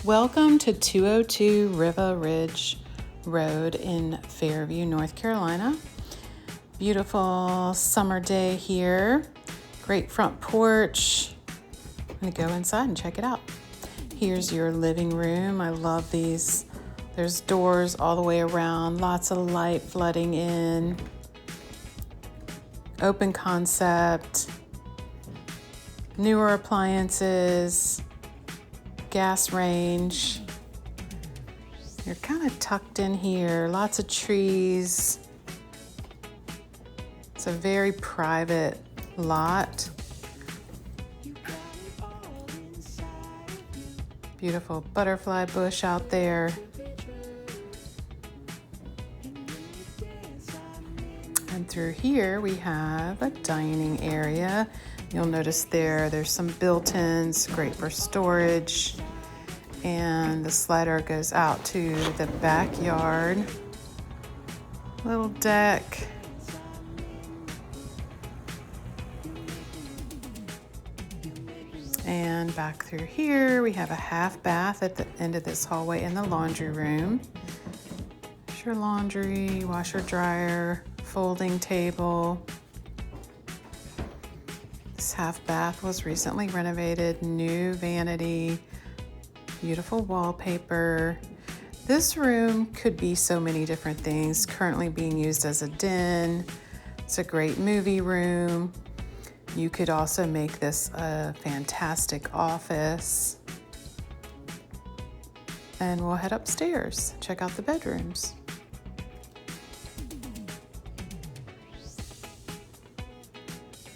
Welcome to 202 Riva Ridge Road in Fairview, North Carolina. Beautiful summer day here. Great front porch. I'm going to go inside and check it out. Here's your living room. I love these. There's doors all the way around, lots of light flooding in. Open concept. Newer appliances. Gas range. You're kind of tucked in here, lots of trees. It's a very private lot. Beautiful butterfly bush out there. And through here we have a dining area. You'll notice there's some built-ins, great for storage. And the slider goes out to the backyard. Little deck. And back through here, we have a half bath at the end of this hallway in the laundry room. There's your laundry, washer, dryer, folding table. This half bath was recently renovated, new vanity, beautiful wallpaper. This room could be so many different things, currently being used as a den. It's a great movie room. You could also make this a fantastic office. And we'll head upstairs, check out the bedrooms.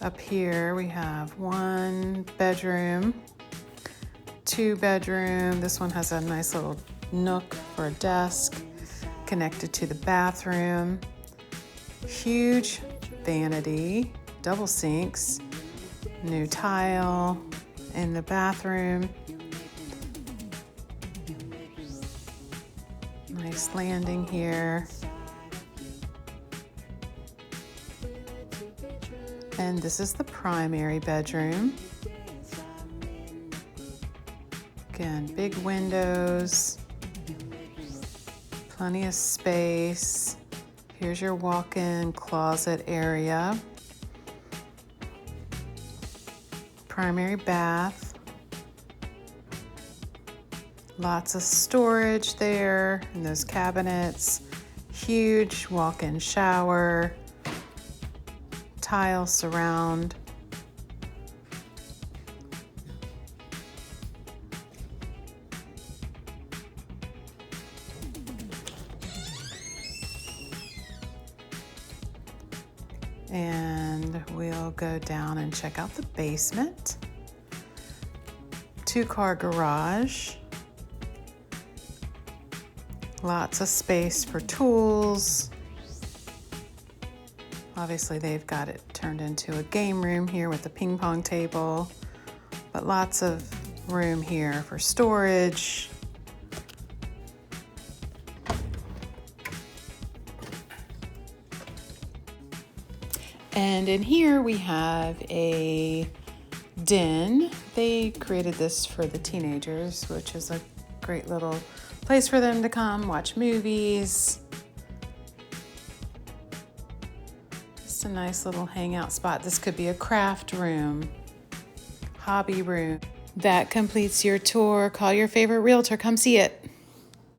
Up here we have one bedroom, two bedroom. This one has a nice little nook for a desk connected to the bathroom. Huge vanity, double sinks, new tile in the bathroom. Nice landing here. And this is the primary bedroom. Again, big windows, plenty of space. Here's your walk-in closet area. Primary bath. Lots of storage there in those cabinets. Huge walk-in shower. Tile surround. And we'll go down and check out the basement. 2-car garage. Lots of space for tools. Obviously they've got it turned into a game room here with a ping pong table, but lots of room here for storage. And in here we have a den. They created this for the teenagers, which is a great little place for them to come watch movies. Just a nice little hangout spot. This could be a craft room, hobby room. That completes your tour. Call your favorite realtor, come see it.